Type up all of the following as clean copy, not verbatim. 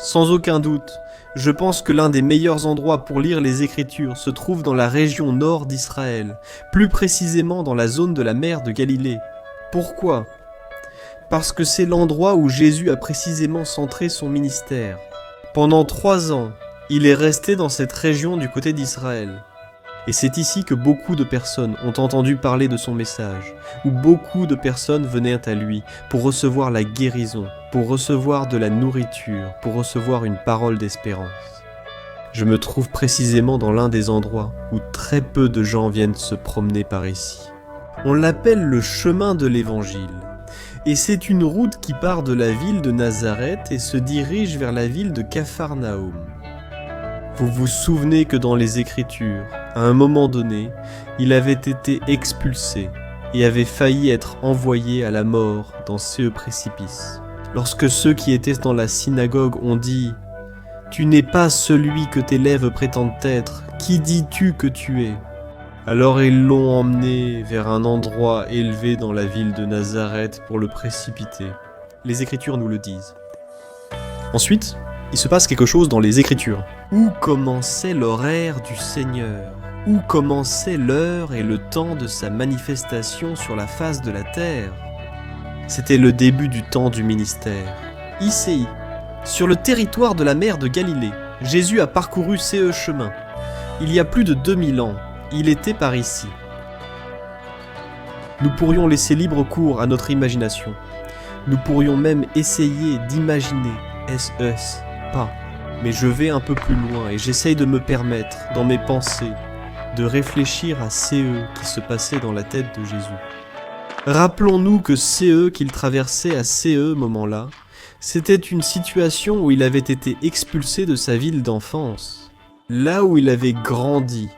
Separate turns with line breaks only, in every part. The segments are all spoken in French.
Sans aucun doute, je pense que l'un des meilleurs endroits pour lire les Écritures se trouve dans la région nord d'Israël, plus précisément dans la zone de la mer de Galilée. Pourquoi ? Parce que c'est l'endroit où Jésus a précisément centré son ministère. Pendant 3 ans, il est resté dans cette région du côté d'Israël. Et c'est ici que beaucoup de personnes ont entendu parler de son message, où beaucoup de personnes venaient à lui pour recevoir la guérison, pour recevoir de la nourriture, pour recevoir une parole d'espérance. Je me trouve précisément dans l'un des endroits où très peu de gens viennent se promener par ici. On l'appelle le chemin de l'Évangile. Et c'est une route qui part de la ville de Nazareth et se dirige vers la ville de Capharnaüm. Vous vous souvenez que dans les Écritures, à un moment donné, il avait été expulsé et avait failli être envoyé à la mort dans ce précipice. Lorsque ceux qui étaient dans la synagogue ont dit « Tu n'es pas celui que tes lèvres prétendent être, qui dis-tu que tu es ?» Alors ils l'ont emmené vers un endroit élevé dans la ville de Nazareth pour le précipiter. Les Écritures nous le disent. Ensuite, il se passe quelque chose dans les Écritures. Où commençait l'horaire du Seigneur ? Où commençait l'heure et le temps de sa manifestation sur la face de la terre ? C'était le début du temps du ministère. Ici, sur le territoire de la mer de Galilée, Jésus a parcouru ces chemins. Il y a plus de 2000 ans, il était par ici. Nous pourrions laisser libre cours à notre imagination. Nous pourrions même essayer d'imaginer, est-ce pas. Mais je vais un peu plus loin et j'essaye de me permettre, dans mes pensées, de réfléchir à CE qui se passait dans la tête de Jésus. Rappelons-nous que CE qu'il traversait à CE moment-là, c'était une situation où il avait été expulsé de sa ville d'enfance, là où il avait grandi,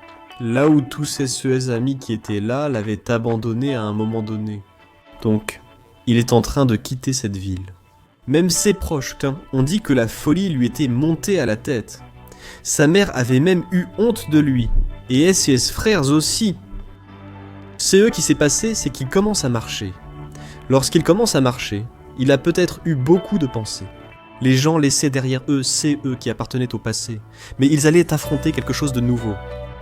là où tous ses amis qui étaient là l'avaient abandonné à un moment donné. Donc, il est en train de quitter cette ville. Même ses proches ont dit que la folie lui était montée à la tête. Sa mère avait même eu honte de lui, et ses frères aussi. Ce qui s'est passé, c'est qu'il commence à marcher. Lorsqu'il commence à marcher, il a peut-être eu beaucoup de pensées. Les gens laissaient derrière eux CE qui appartenaient au passé, mais ils allaient affronter quelque chose de nouveau.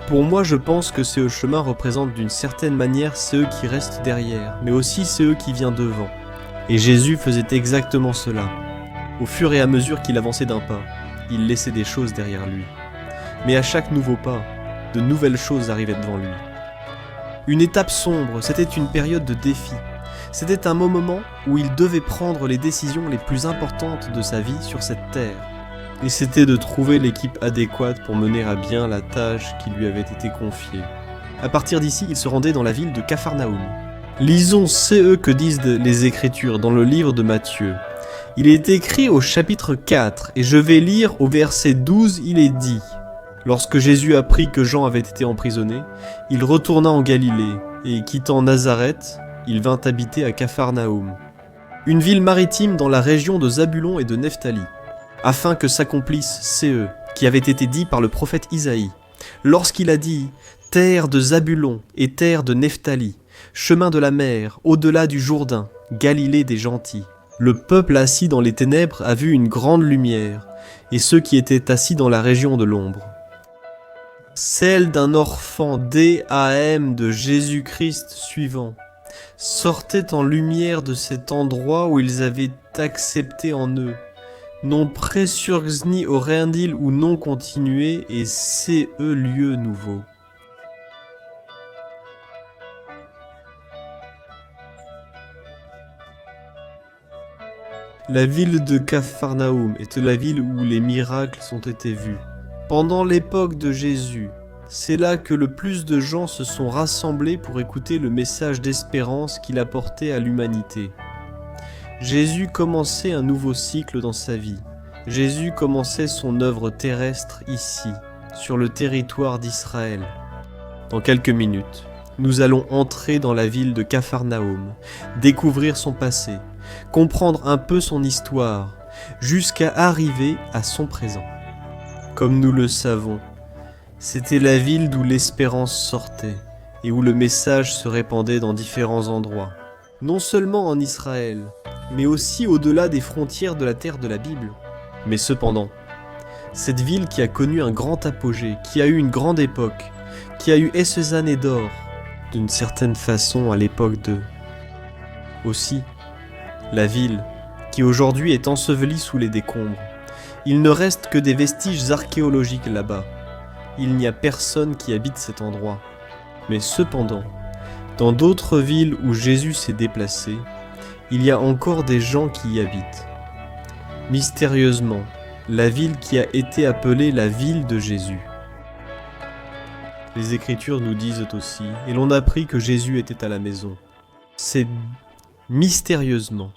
Pour moi, je pense que ce chemin représente d'une certaine manière CE qui reste derrière, mais aussi CE qui vient devant. Et Jésus faisait exactement cela. Au fur et à mesure qu'il avançait d'un pas, il laissait des choses derrière lui. Mais à chaque nouveau pas, de nouvelles choses arrivaient devant lui. Une étape sombre, c'était une période de défi. C'était un moment où il devait prendre les décisions les plus importantes de sa vie sur cette terre. Et c'était de trouver l'équipe adéquate pour mener à bien la tâche qui lui avait été confiée. À partir d'ici, il se rendait dans la ville de Capharnaüm. Lisons ce que disent les Écritures dans le livre de Matthieu. Il est écrit au chapitre 4, et je vais lire au verset 12, il est dit « Lorsque Jésus apprit que Jean avait été emprisonné, il retourna en Galilée, et quittant Nazareth, il vint habiter à Capharnaüm, une ville maritime dans la région de Zabulon et de Nephtali, afin que s'accomplisse CE, qui avait été dit par le prophète Isaïe, lorsqu'il a dit « Terre de Zabulon et terre de Nephtali, chemin de la mer, au-delà du Jourdain, Galilée des gentils. Le peuple assis dans les ténèbres a vu une grande lumière, et ceux qui étaient assis dans la région de l'ombre. Celle d'un enfant DAM de Jésus-Christ suivant, sortait en lumière de cet endroit où ils avaient accepté en eux, non présurgni au rendil ou non continué, et c'est eux lieu nouveau. La ville de Capharnaüm était la ville où les miracles ont été vus. Pendant l'époque de Jésus, c'est là que le plus de gens se sont rassemblés pour écouter le message d'espérance qu'il apportait à l'humanité. Jésus commençait un nouveau cycle dans sa vie. Jésus commençait son œuvre terrestre ici, sur le territoire d'Israël. Dans quelques minutes, nous allons entrer dans la ville de Capharnaüm, découvrir son passé, comprendre un peu son histoire, jusqu'à arriver à son présent. Comme nous le savons, c'était la ville d'où l'espérance sortait et où le message se répandait dans différents endroits, non seulement en Israël, mais aussi au-delà des frontières de la terre de la Bible. Mais cependant, cette ville qui a connu un grand apogée, qui a eu une grande époque, qui a eu ces années d'or, d'une certaine façon à l'époque de... Aussi, la ville, qui aujourd'hui est ensevelie sous les décombres. Il ne reste que des vestiges archéologiques là-bas. Il n'y a personne qui habite cet endroit. Mais cependant, dans d'autres villes où Jésus s'est déplacé, il y a encore des gens qui y habitent. Mystérieusement, la ville qui a été appelée la ville de Jésus. Les Écritures nous disent aussi, et l'on apprit que Jésus était à la maison. C'est mystérieusement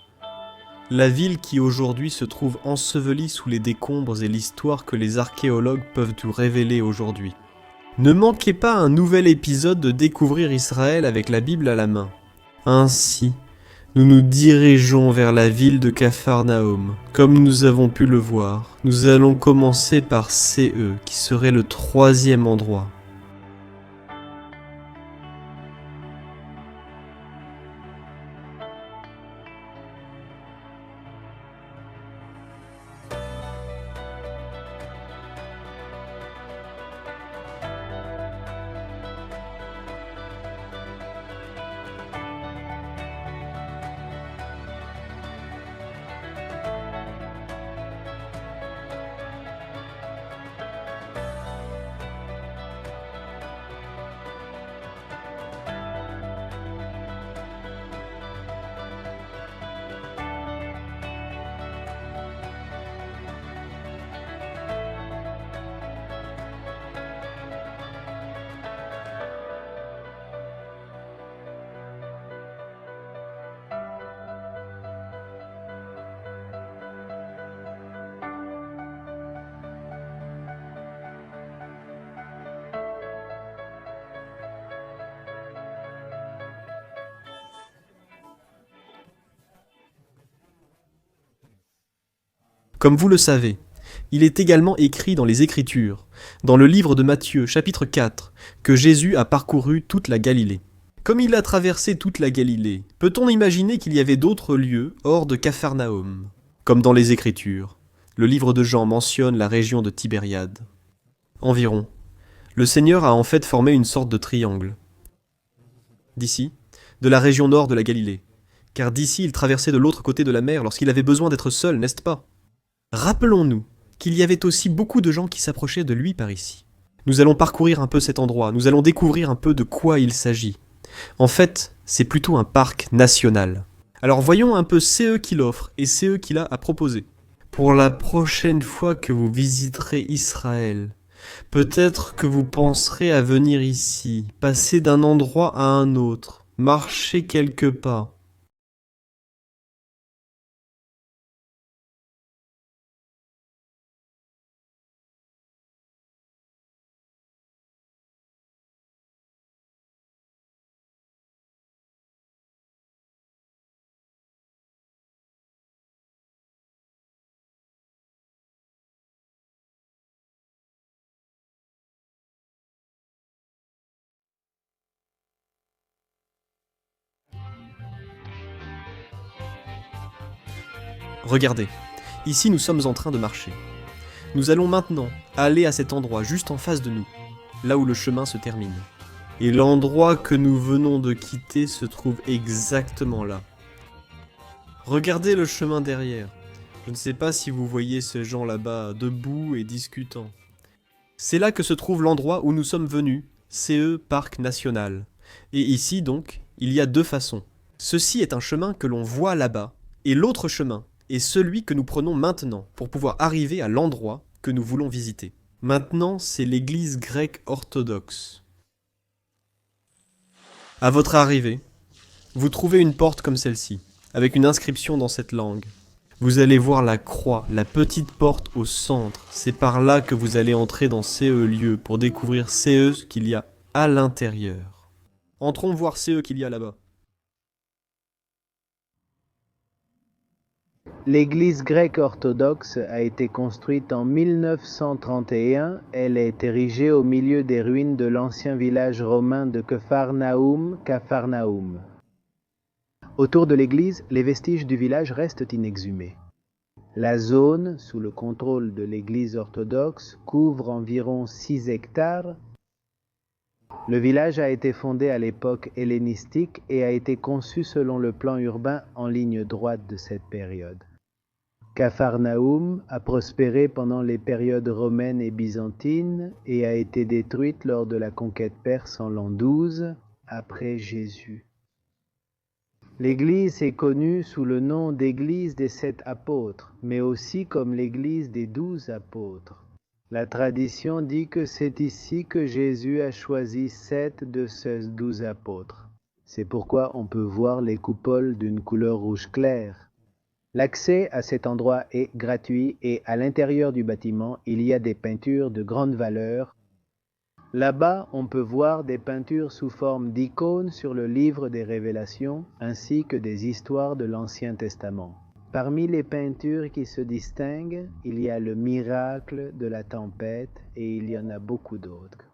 la ville qui aujourd'hui se trouve ensevelie sous les décombres et l'histoire que les archéologues peuvent nous révéler aujourd'hui. Ne manquez pas un nouvel épisode de Découvrir Israël avec la Bible à la main. Ainsi, nous nous dirigeons vers la ville de Capharnaüm. Comme nous avons pu le voir, nous allons commencer par CE, qui serait le 3e endroit. Comme vous le savez, il est également écrit dans les Écritures, dans le livre de Matthieu, chapitre 4, que Jésus a parcouru toute la Galilée. Comme il a traversé toute la Galilée, peut-on imaginer qu'il y avait d'autres lieux hors de Capharnaüm? Comme dans les Écritures, le livre de Jean mentionne la région de Tibériade. Environ. Le Seigneur a en fait formé une sorte de triangle. D'ici, de la région nord de la Galilée, car d'ici il traversait de l'autre côté de la mer lorsqu'il avait besoin d'être seul, n'est-ce pas? Rappelons-nous qu'il y avait aussi beaucoup de gens qui s'approchaient de lui par ici. Nous allons parcourir un peu cet endroit, nous allons découvrir un peu de quoi il s'agit. En fait, c'est plutôt un parc national. Alors voyons un peu CE qu'il offre et CE qu'il a à proposer. Pour la prochaine fois que vous visiterez Israël, peut-être que vous penserez à venir ici, passer d'un endroit à un autre, marcher quelques pas. Regardez, ici nous sommes en train de marcher. Nous allons maintenant aller à cet endroit juste en face de nous, là où le chemin se termine. Et l'endroit que nous venons de quitter se trouve exactement là. Regardez le chemin derrière. Je ne sais pas si vous voyez ces gens là-bas, debout et discutant. C'est là que se trouve l'endroit où nous sommes venus, CE Parc National. Et ici donc, il y a deux façons. Ceci est un chemin que l'on voit là-bas, et l'autre chemin est celui que nous prenons maintenant pour pouvoir arriver à l'endroit que nous voulons visiter. Maintenant, c'est l'église grecque orthodoxe. À votre arrivée, vous trouvez une porte comme celle-ci, avec une inscription dans cette langue. Vous allez voir la croix, la petite porte au centre. C'est par là que vous allez entrer dans CE lieu pour découvrir CE qu'il y a à l'intérieur. Entrons voir CE qu'il y a là-bas.
L'église grecque orthodoxe a été construite en 1931. Elle est érigée au milieu des ruines de l'ancien village romain de Capharnaüm. Autour de l'église, les vestiges du village restent inexhumés. La zone, sous le contrôle de l'Église orthodoxe, couvre environ 6 hectares. Le village a été fondé à l'époque hellénistique et a été conçu selon le plan urbain en ligne droite de cette période. Capharnaüm a prospéré pendant les périodes romaines et byzantines et a été détruite lors de la conquête perse en l'an 12 après Jésus. L'Église est connue sous le nom d'Église des 7 apôtres, mais aussi comme l'Église des 12 apôtres. La tradition dit que c'est ici que Jésus a choisi 7 de ces 12 apôtres. C'est pourquoi on peut voir les coupoles d'une couleur rouge clair. L'accès à cet endroit est gratuit et à l'intérieur du bâtiment, il y a des peintures de grande valeur. Là-bas, on peut voir des peintures sous forme d'icônes sur le livre des Révélations, ainsi que des histoires de l'Ancien Testament. Parmi les peintures qui se distinguent, il y a le miracle de la tempête et il y en a beaucoup d'autres.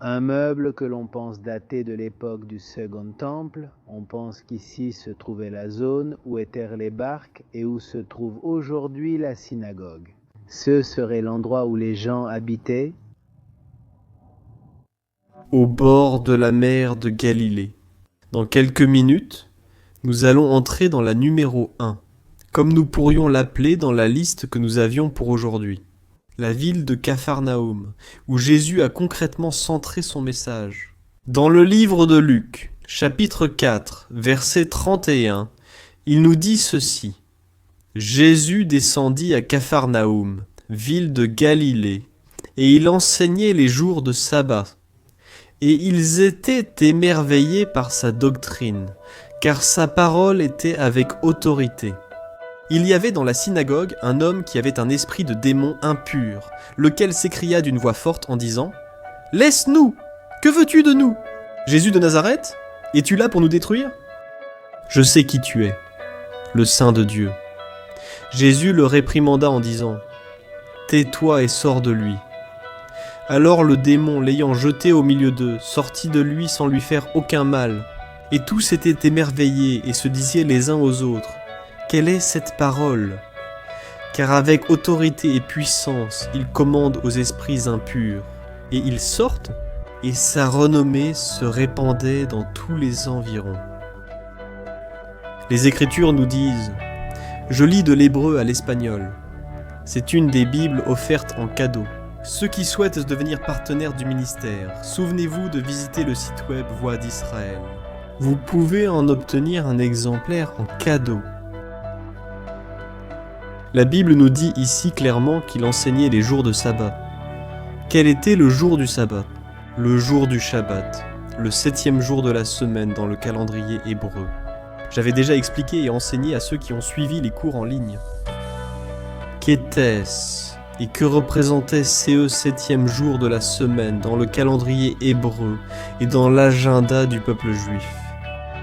Un meuble que l'on pense dater de l'époque du Second Temple, on pense qu'ici se trouvait la zone où étaient les barques et où se trouve aujourd'hui la synagogue. Ce serait l'endroit où les gens habitaient,
au bord de la mer de Galilée. Dans quelques minutes, nous allons entrer dans la numéro 1, comme nous pourrions l'appeler dans la liste que nous avions pour aujourd'hui. La ville de Capharnaüm, où Jésus a concrètement centré son message. Dans le livre de Luc, chapitre 4, verset 31, il nous dit ceci. Jésus descendit à Capharnaüm, ville de Galilée, et il enseignait les jours de sabbat. Et ils étaient émerveillés par sa doctrine, car sa parole était avec autorité. Il y avait dans la synagogue un homme qui avait un esprit de démon impur, lequel s'écria d'une voix forte en disant « Laisse-nous! Que veux-tu de nous? Jésus de Nazareth? Es-tu là pour nous détruire? Je sais qui tu es, le Saint de Dieu. » Jésus le réprimanda en disant « Tais-toi et sors de lui. » Alors le démon, l'ayant jeté au milieu d'eux, sortit de lui sans lui faire aucun mal. Et tous étaient émerveillés et se disaient les uns aux autres, « Quelle est cette parole? Car avec autorité et puissance, il commande aux esprits impurs. Et ils sortent, et sa renommée se répandait dans tous les environs. » Les Écritures nous disent, je lis de l'hébreu à l'espagnol. C'est une des Bibles offertes en cadeau. Ceux qui souhaitent devenir partenaires du ministère, souvenez-vous de visiter le site web Voix d'Israël. Vous pouvez en obtenir un exemplaire en cadeau. La Bible nous dit ici clairement qu'il enseignait les jours de sabbat. Quel était le jour du sabbat? Le jour du Shabbat, le 7e jour de la semaine dans le calendrier hébreu. J'avais déjà expliqué et enseigné à ceux qui ont suivi les cours en ligne. Qu'était-ce et que représentait ce 7e jour de la semaine dans le calendrier hébreu et dans l'agenda du peuple juif?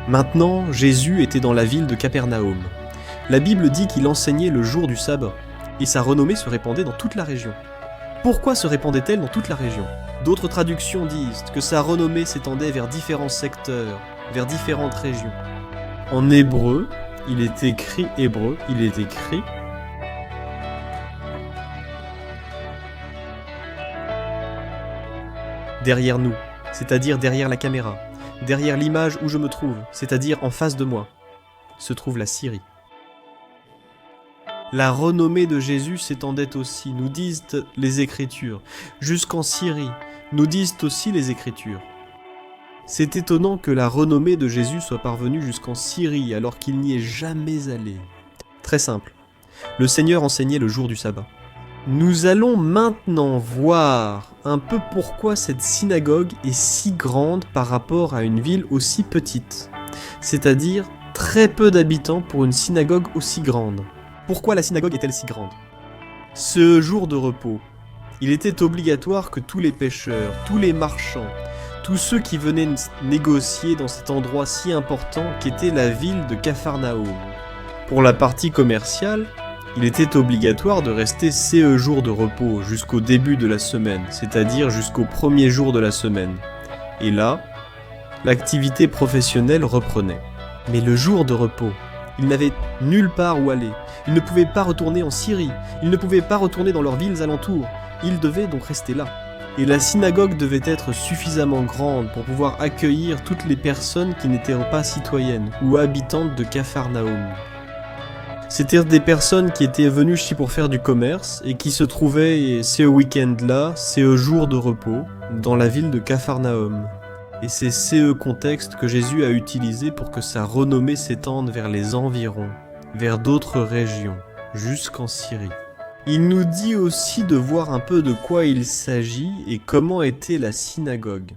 Maintenant, Jésus était dans la ville de Capernaüm. La Bible dit qu'il enseignait le jour du sabbat, et sa renommée se répandait dans toute la région. Pourquoi se répandait-elle dans toute la région? D'autres traductions disent que sa renommée s'étendait vers différents secteurs, vers différentes régions. En hébreu, il est écrit derrière nous, c'est-à-dire derrière la caméra, derrière l'image où je me trouve, c'est-à-dire en face de moi, se trouve la Syrie. La renommée de Jésus s'étendait aussi, nous disent les Écritures, jusqu'en Syrie, nous disent aussi les Écritures. C'est étonnant que la renommée de Jésus soit parvenue jusqu'en Syrie alors qu'il n'y est jamais allé. Très simple, le Seigneur enseignait le jour du sabbat. Nous allons maintenant voir un peu pourquoi cette synagogue est si grande par rapport à une ville aussi petite, c'est-à-dire très peu d'habitants pour une synagogue aussi grande. Pourquoi la synagogue est-elle si grande? Ce jour de repos, il était obligatoire que tous les pêcheurs, tous les marchands, tous ceux qui venaient négocier dans cet endroit si important qu'était la ville de Capharnaüm. Pour la partie commerciale, il était obligatoire de rester ces jours de repos jusqu'au début de la semaine, c'est-à-dire jusqu'au premier jour de la semaine. Et là, l'activité professionnelle reprenait. Mais le jour de repos, Ils n'avaient nulle part où aller. Ils ne pouvaient pas retourner en Syrie. Ils ne pouvaient pas retourner dans leurs villes alentours. Ils devaient donc rester là. Et la synagogue devait être suffisamment grande pour pouvoir accueillir toutes les personnes qui n'étaient pas citoyennes ou habitantes de Capharnaüm. C'étaient des personnes qui étaient venues ici pour faire du commerce et qui se trouvaient, ces week-ends-là, ces jours de repos, dans la ville de Capharnaüm. Et c'est ce contexte que Jésus a utilisé pour que sa renommée s'étende vers les environs, vers d'autres régions, jusqu'en Syrie. Il nous dit aussi de voir un peu de quoi il s'agit et comment était la synagogue.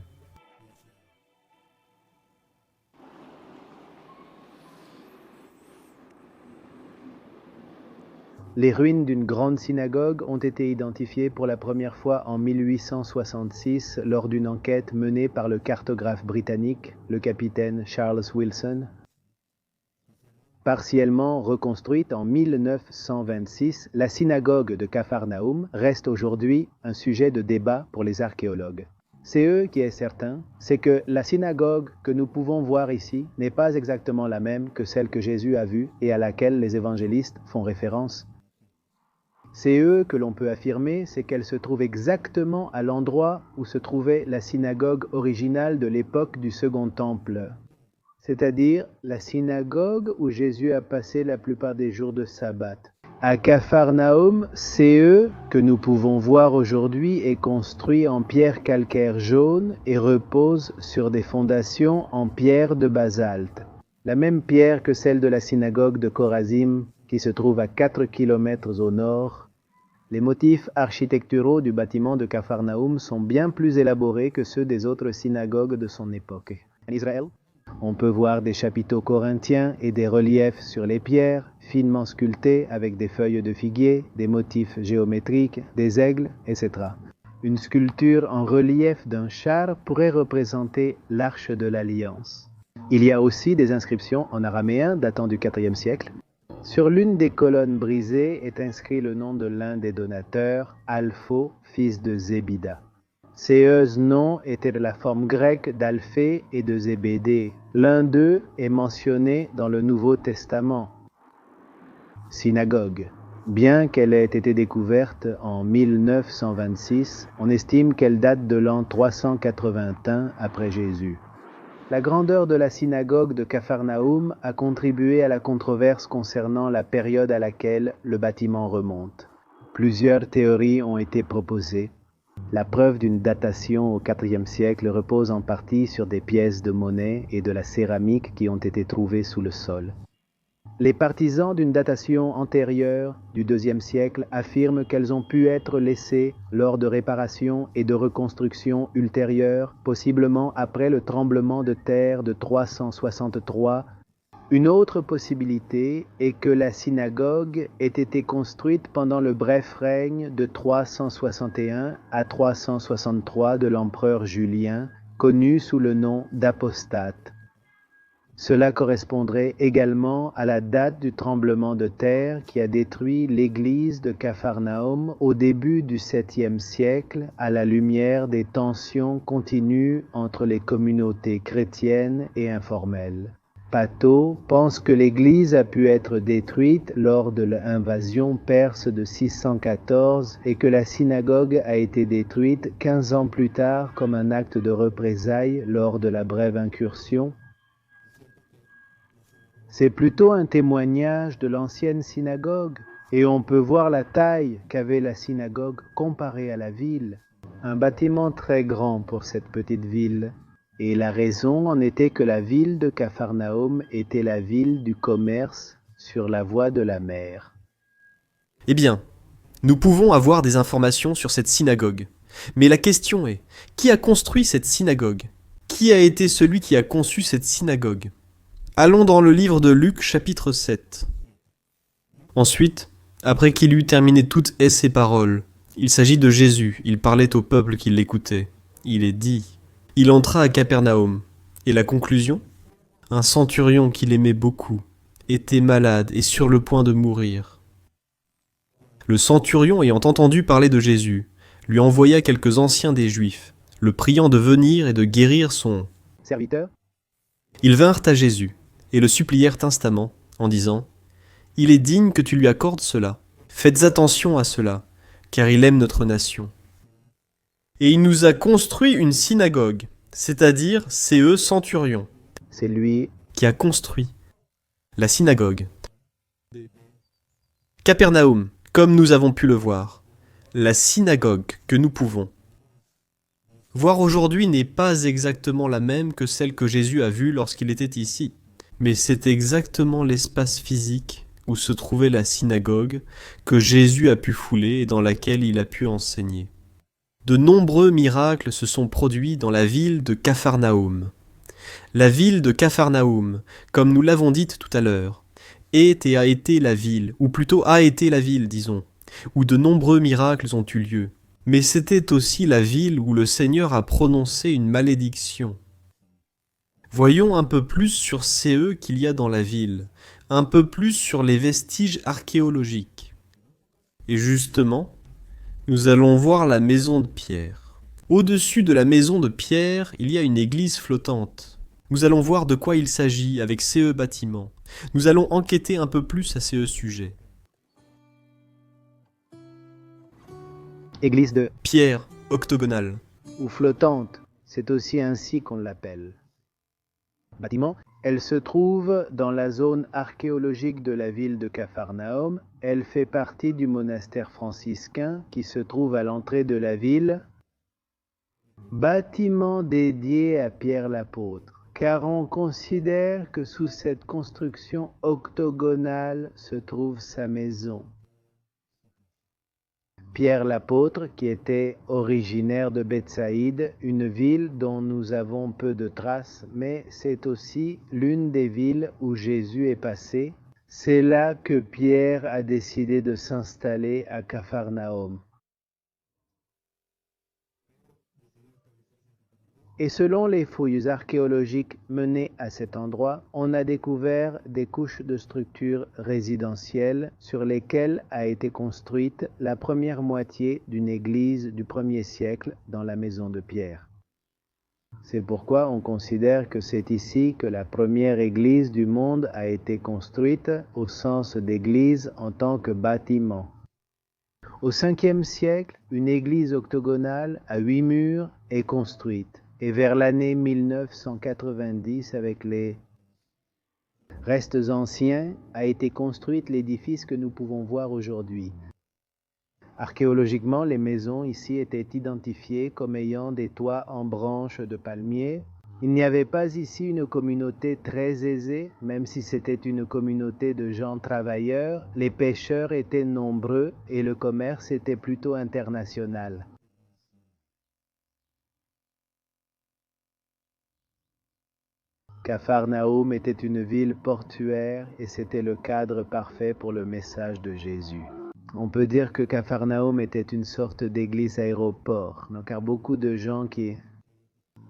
Les ruines d'une grande synagogue ont été identifiées pour la première fois en 1866 lors d'une enquête menée par le cartographe britannique, le capitaine Charles Wilson. Partiellement reconstruite en 1926, la synagogue de Capharnaüm reste aujourd'hui un sujet de débat pour les archéologues. Ce qui est certain, c'est que la synagogue que nous pouvons voir ici n'est pas exactement la même que celle que Jésus a vue et à laquelle les évangélistes font référence. Ce que l'on peut affirmer, c'est qu'elle se trouve exactement à l'endroit où se trouvait la synagogue originale de l'époque du Second Temple, c'est-à-dire la synagogue où Jésus a passé la plupart des jours de sabbat. À Capharnaüm, ce que nous pouvons voir aujourd'hui est construit en pierre calcaire jaune et repose sur des fondations en pierre de basalte. La même pierre que celle de la synagogue de Chorazim, qui se trouve à 4 km au nord. Les motifs architecturaux du bâtiment de Capharnaüm sont bien plus élaborés que ceux des autres synagogues de son époque. En Israël, on peut voir des chapiteaux corinthiens et des reliefs sur les pierres, finement sculptés avec des feuilles de figuier, des motifs géométriques, des aigles, etc. Une sculpture en relief d'un char pourrait représenter l'arche de l'Alliance. Il y a aussi des inscriptions en araméen datant du IVe siècle. Sur l'une des colonnes brisées est inscrit le nom de l'un des donateurs, Alpho, fils de Zébida. Ces noms étaient de la forme grecque d'Alphée et de Zébédée. L'un d'eux est mentionné dans le Nouveau Testament. Synagogue. Bien qu'elle ait été découverte en 1926, on estime qu'elle date de l'an 381 après Jésus. La grandeur de la synagogue de Capharnaüm a contribué à la controverse concernant la période à laquelle le bâtiment remonte. Plusieurs théories ont été proposées. La preuve d'une datation au IVe siècle repose en partie sur des pièces de monnaie et de la céramique qui ont été trouvées sous le sol. Les partisans d'une datation antérieure du IIe siècle affirment qu'elles ont pu être laissées lors de réparations et de reconstructions ultérieures, possiblement après le tremblement de terre de 363. Une autre possibilité est que la synagogue ait été construite pendant le bref règne de 361 à 363 de l'empereur Julien, connu sous le nom d'apostate. Cela correspondrait également à la date du tremblement de terre qui a détruit l'église de Capharnaüm au début du 7e siècle à la lumière des tensions continues entre les communautés chrétiennes et informelles. Pato pense que l'église a pu être détruite lors de l'invasion perse de 614 et que la synagogue a été détruite 15 ans plus tard comme un acte de représailles lors de la brève incursion. C'est plutôt un témoignage de l'ancienne synagogue, et on peut voir la taille qu'avait la synagogue comparée à la ville. Un bâtiment très grand pour cette petite ville, et la raison en était que la ville de Capharnaüm était la ville du commerce sur la voie de la mer.
Eh bien, nous pouvons avoir des informations sur cette synagogue. Mais la question est, qui a construit cette synagogue ? Qui a été celui qui a conçu cette synagogue ? Allons dans le livre de Luc, chapitre 7. Ensuite, après qu'il eut terminé toutes ces paroles, il s'agit de Jésus, il parlait au peuple qui l'écoutait. Il est dit, il entra à Capernaum. Et la conclusion ? Un centurion qu'il aimait beaucoup, était malade et sur le point de mourir. Le centurion, ayant entendu parler de Jésus, lui envoya quelques anciens des Juifs, le priant de venir et de guérir son
Serviteur ?
Ils vinrent à Jésus, et le supplièrent instamment, en disant « Il est digne que tu lui accordes cela. Faites attention à cela, car il aime notre nation. » Et il nous a construit une synagogue, c'est-à-dire c'est eux centurion,
C'est lui.
qui a construit la synagogue. Capernaum, comme nous avons pu le voir, la synagogue que nous pouvons voir aujourd'hui n'est pas exactement la même que celle que Jésus a vue lorsqu'il était ici, mais c'est exactement l'espace physique où se trouvait la synagogue que Jésus a pu fouler et dans laquelle il a pu enseigner. De nombreux miracles se sont produits dans la ville de Capharnaüm. La ville de Capharnaüm, comme nous l'avons dit tout à l'heure, est et a été la ville, ou plutôt a été la ville, disons, où de nombreux miracles ont eu lieu. Mais c'était aussi la ville où le Seigneur a prononcé une malédiction. Voyons un peu plus sur ces qu'il y a dans la ville, un peu plus sur les vestiges archéologiques. Et justement, nous allons voir la maison de Pierre. Au-dessus de la maison de Pierre, il y a une église flottante. Nous allons voir de quoi il s'agit avec ces bâtiments. Nous allons enquêter un peu plus à ces sujets.
Église de
Pierre, octogonale.
ou flottante, c'est aussi ainsi qu'on l'appelle. Bâtiment, elle se trouve dans la zone archéologique de la ville de Capharnaüm. Elle fait partie du monastère franciscain qui se trouve à l'entrée de la ville. Bâtiment dédié à Pierre l'apôtre, car on considère que sous cette construction octogonale se trouve sa maison. Pierre l'apôtre, qui était originaire de Bethsaïde, une ville dont nous avons peu de traces, mais c'est aussi l'une des villes où Jésus est passé. C'est là que Pierre a décidé de s'installer à Capharnaüm. Et selon les fouilles archéologiques menées à cet endroit, on a découvert des couches de structures résidentielles sur lesquelles a été construite la première moitié d'une église du 1er siècle dans la maison de Pierre. C'est pourquoi on considère que c'est ici que la première église du monde a été construite au sens d'église en tant que bâtiment. Au 5e siècle, une église octogonale à 8 murs est construite. Et vers l'année 1990, avec les restes anciens, a été construite l'édifice que nous pouvons voir aujourd'hui. Archéologiquement, les maisons ici étaient identifiées comme ayant des toits en branches de palmier. Il n'y avait pas ici une communauté très aisée, même si c'était une communauté de gens travailleurs. Les pêcheurs étaient nombreux et le commerce était plutôt international. Capharnaüm était une ville portuaire et c'était le cadre parfait pour le message de Jésus. On peut dire que Capharnaüm était une sorte d'église aéroport, car beaucoup de gens qui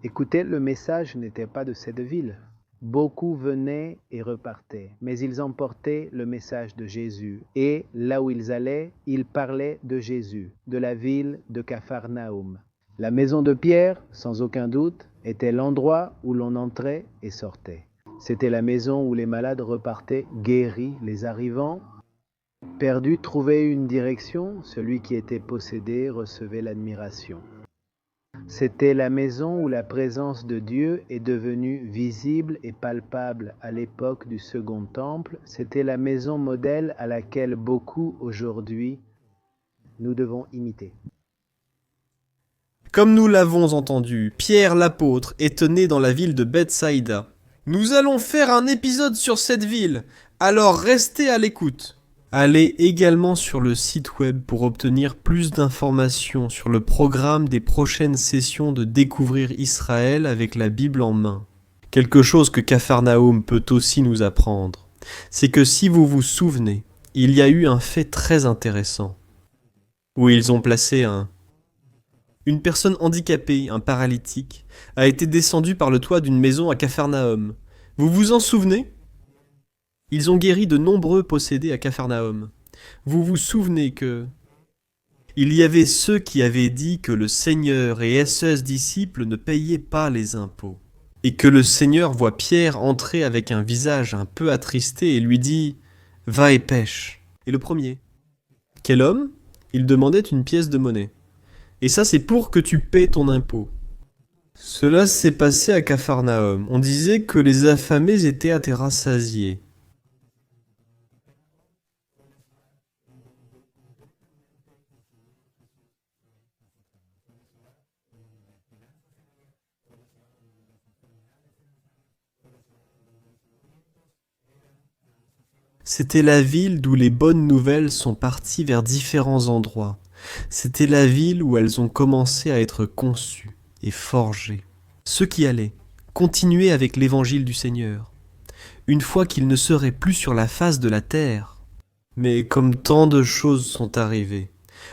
écoutaient le message n'étaient pas de cette ville. Beaucoup venaient et repartaient, mais ils emportaient le message de Jésus. Et là où ils allaient, ils parlaient de Jésus, de la ville de Capharnaüm. La maison de Pierre, sans aucun doute, était l'endroit où l'on entrait et sortait. C'était la maison où les malades repartaient guéris, les arrivants perdus trouvaient une direction, celui qui était possédé recevait l'admiration. C'était la maison où la présence de Dieu est devenue visible et palpable à l'époque du Second Temple. C'était la maison modèle à laquelle beaucoup aujourd'hui nous devons imiter.
Comme nous l'avons entendu, Pierre l'apôtre est né dans la ville de Bethsaïda. Nous allons faire un épisode sur cette ville, alors restez à l'écoute. Allez également sur le site web pour obtenir plus d'informations sur le programme des prochaines sessions de Découvrir Israël avec la Bible en main. Quelque chose que Capharnaüm peut aussi nous apprendre, c'est que si vous vous souvenez, il y a eu un fait très intéressant, où ils ont placé une personne handicapée, un paralytique, a été descendu par le toit d'une maison à Capharnaüm. Vous vous en souvenez ? Ils ont guéri de nombreux possédés à Capharnaüm. Vous vous souvenez que il y avait ceux qui avaient dit que le Seigneur et ses disciples ne payaient pas les impôts. et que le Seigneur voit Pierre entrer avec un visage un peu attristé et lui dit « Va et pêche ». Et le premier, quel homme? Il demandait une pièce de monnaie. Et ça, c'est pour que tu paies ton impôt. Cela s'est passé à Capharnaüm. On disait que les affamés étaient à tes rassasiés. C'était la ville d'où les bonnes nouvelles sont parties vers différents endroits. C'était la ville où elles ont commencé à être conçues et forgées. Ceux qui allaient continuer avec l'évangile du Seigneur, une fois qu'ils ne seraient plus sur la face de la terre. Mais comme tant de choses sont arrivées,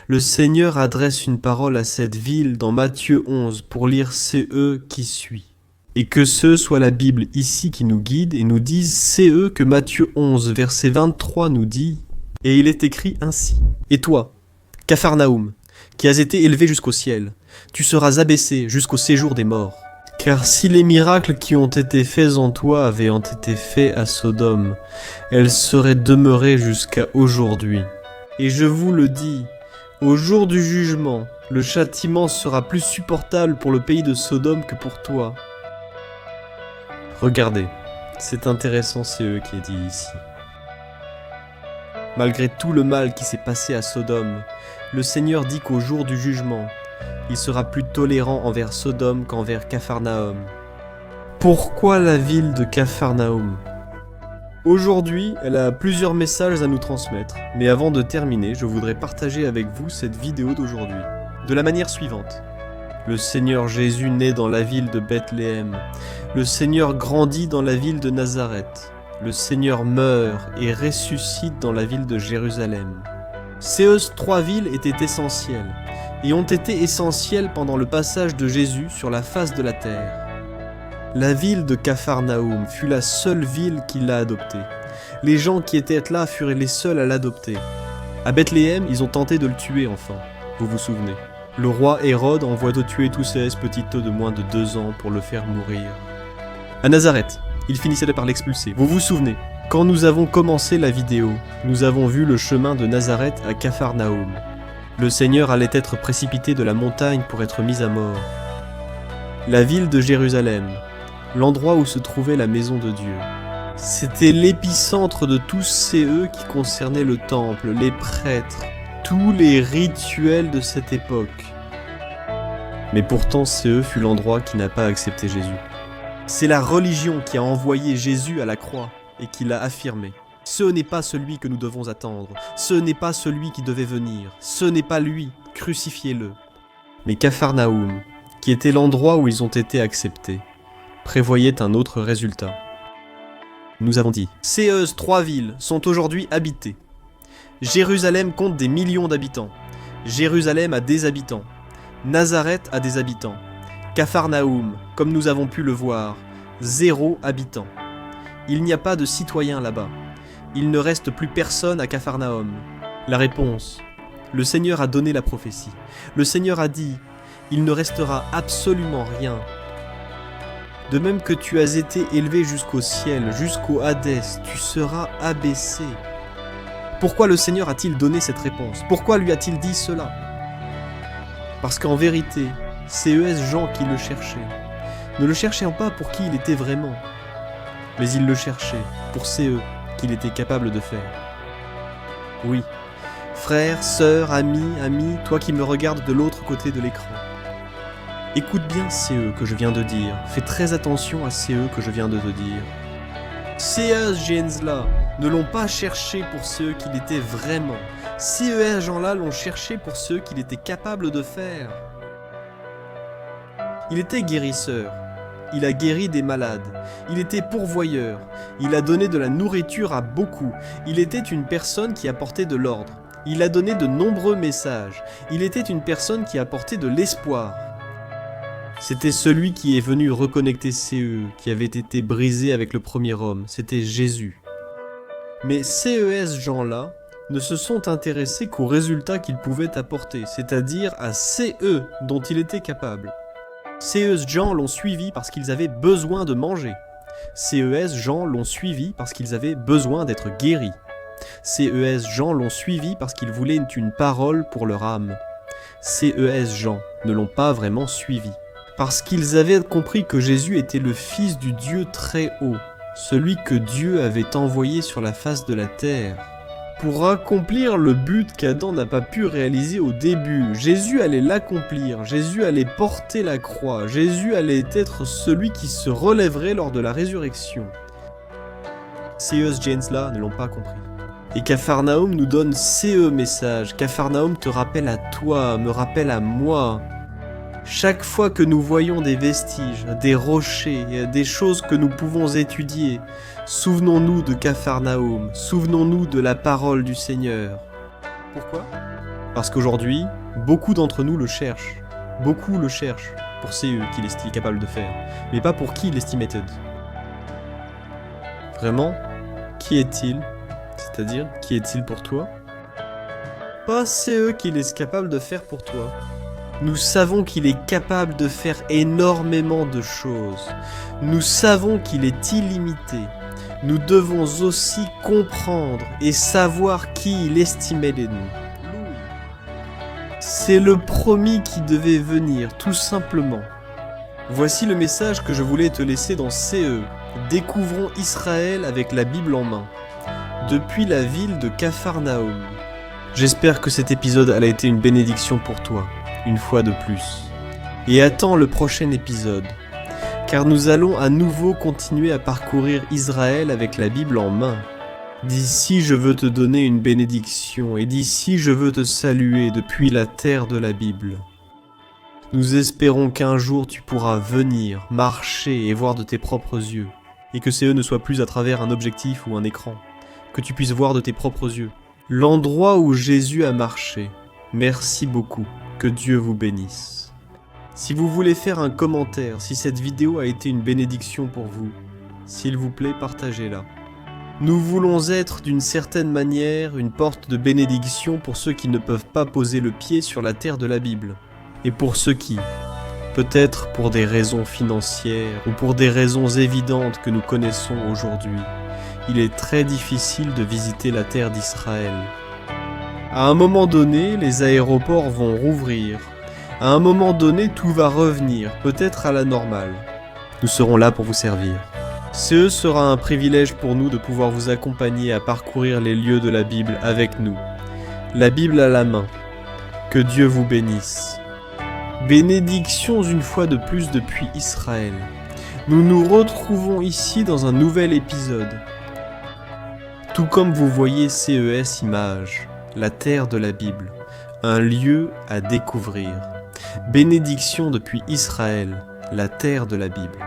le Seigneur adresse une parole à cette ville dans Matthieu 11 pour lire c'est eux qui suit. Et que ce soit la Bible ici qui nous guide et nous dise c'est eux que Matthieu 11 verset 23 nous dit. Et il est écrit ainsi. Et toi, Capharnaüm, qui as été élevé jusqu'au ciel, tu seras abaissé jusqu'au séjour des morts. Car si les miracles qui ont été faits en toi avaient été faits à Sodome, elles seraient demeurées jusqu'à aujourd'hui. Et je vous le dis, au jour du jugement, le châtiment sera plus supportable pour le pays de Sodome que pour toi. Regardez, c'est intéressant, c'est eux qui est dit ici. Malgré tout le mal qui s'est passé à Sodome, le Seigneur dit qu'au jour du jugement, il sera plus tolérant envers Sodome qu'envers Capharnaüm. Pourquoi la ville de Capharnaüm? Aujourd'hui, elle a plusieurs messages à nous transmettre, mais avant de terminer, je voudrais partager avec vous cette vidéo d'aujourd'hui, de la manière suivante. Le Seigneur Jésus naît dans la ville de Bethléem. Le Seigneur grandit dans la ville de Nazareth. Le Seigneur meurt et ressuscite dans la ville de Jérusalem. Ces trois villes étaient essentielles, et ont été essentielles pendant le passage de Jésus sur la face de la terre. La ville de Capharnaüm fut la seule ville qui l'a adoptée. Les gens qui étaient là furent les seuls à l'adopter. À Bethléem, ils ont tenté de le tuer enfin, vous vous souvenez. Le roi Hérode envoie de tuer tous ces petites de moins de 2 ans pour le faire mourir. À Nazareth, il finissait par l'expulser. Vous vous souvenez, quand nous avons commencé la vidéo, nous avons vu le chemin de Nazareth à Capharnaüm. Le Seigneur allait être précipité de la montagne pour être mis à mort. La ville de Jérusalem, l'endroit où se trouvait la maison de Dieu. C'était l'épicentre de tous ces qui concernaient le temple, les prêtres, tous les rituels de cette époque. Mais pourtant, CE fut l'endroit qui n'a pas accepté Jésus. C'est la religion qui a envoyé Jésus à la croix et qui l'a affirmé. Ce n'est pas celui que nous devons attendre, ce n'est pas celui qui devait venir, ce n'est pas lui, crucifiez-le. Mais Capharnaüm, qui était l'endroit où ils ont été acceptés, prévoyait un autre résultat. Nous avons dit, ces 3 villes sont aujourd'hui habitées. Jérusalem compte des millions d'habitants. Jérusalem a des habitants. Nazareth a des habitants. Capharnaüm, comme nous avons pu le voir, 0 habitants. Il n'y a pas de citoyens là-bas. Il ne reste plus personne à Capharnaüm. La réponse, le Seigneur a donné la prophétie. Le Seigneur a dit, il ne restera absolument rien. De même que tu as été élevé jusqu'au ciel, jusqu'au Hadès, tu seras abaissé. Pourquoi le Seigneur a-t-il donné cette réponse? Pourquoi lui a-t-il dit cela? Parce qu'en vérité, ces gens qui le cherchaient, ne le cherchaient pas pour qui il était vraiment, mais ils le cherchaient pour ces qu'il était capable de faire. Oui, frère, sœur, ami, toi qui me regardes de l'autre côté de l'écran. Écoute bien ces que je viens de dire, fais très attention à ces que je viens de te dire. Ces gens-là ne l'ont pas cherché pour ceux qu'il était vraiment. Ces gens-là l'ont cherché pour ceux qu'il était capable de faire. Il était guérisseur, il a guéri des malades, il était pourvoyeur, il a donné de la nourriture à beaucoup, il était une personne qui apportait de l'ordre, il a donné de nombreux messages, il était une personne qui apportait de l'espoir. C'était celui qui est venu reconnecter ces qui avaient été brisés avec le premier homme, c'était Jésus. Mais ces gens-là ne se sont intéressés qu'aux résultats qu'il pouvait apporter, c'est-à-dire à ces dont il était capable. CES gens l'ont suivi parce qu'ils avaient besoin de manger. CES gens l'ont suivi parce qu'ils avaient besoin d'être guéris. CES gens l'ont suivi parce qu'ils voulaient une parole pour leur âme. CES gens ne l'ont pas vraiment suivi. Parce qu'ils avaient compris que Jésus était le Fils du Dieu très haut, celui que Dieu avait envoyé sur la face de la terre. Pour accomplir le but qu'Adam n'a pas pu réaliser au début, Jésus allait l'accomplir, Jésus allait porter la croix, Jésus allait être celui qui se relèverait lors de la résurrection. CES James là ne l'ont pas compris. Et Capharnaüm nous donne ce message. Capharnaüm te rappelle à toi, me rappelle à moi. Chaque fois que nous voyons des vestiges, des rochers, des choses que nous pouvons étudier, souvenons-nous de Capharnaüm, souvenons-nous de la parole du Seigneur. Pourquoi ? Parce qu'aujourd'hui, beaucoup d'entre nous le cherchent. Beaucoup le cherchent pour ce qu'il est capable de faire, mais pas pour qui il est estimated. Vraiment, qui est-il ? C'est-à-dire, qui est-il pour toi ? Pas ce qu'il est capable de faire pour toi. Nous savons qu'il est capable de faire énormément de choses. Nous savons qu'il est illimité. Nous devons aussi comprendre et savoir qui il estimait de nous. C'est le promis qui devait venir, tout simplement. Voici le message que je voulais te laisser dans CE. Découvrons Israël avec la Bible en main. Depuis la ville de Capharnaüm. J'espère que cet épisode a été une bénédiction pour toi, une fois de plus. Et attends le prochain épisode, car nous allons à nouveau continuer à parcourir Israël avec la Bible en main. D'ici, je veux te donner une bénédiction, et d'ici, je veux te saluer depuis la terre de la Bible. Nous espérons qu'un jour tu pourras venir, marcher et voir de tes propres yeux, et que CE ne soit plus à travers un objectif ou un écran. Que tu puisses voir de tes propres yeux. L'endroit où Jésus a marché. Merci beaucoup. Que Dieu vous bénisse. Si vous voulez faire un commentaire, si cette vidéo a été une bénédiction pour vous, s'il vous plaît, partagez-la. Nous voulons être d'une certaine manière une porte de bénédiction pour ceux qui ne peuvent pas poser le pied sur la terre de la Bible. Et pour ceux qui, peut-être pour des raisons financières ou pour des raisons évidentes que nous connaissons aujourd'hui, il est très difficile de visiter la terre d'Israël. À un moment donné, les aéroports vont rouvrir. À un moment donné, tout va revenir, peut-être à la normale. Nous serons là pour vous servir. Ce sera un privilège pour nous de pouvoir vous accompagner à parcourir les lieux de la Bible avec nous. La Bible à la main. Que Dieu vous bénisse. Bénédictions une fois de plus depuis Israël. Nous nous retrouvons ici dans un nouvel épisode. Tout comme vous voyez CES Images, la terre de la Bible, un lieu à découvrir. Bénédiction depuis Israël, la terre de la Bible.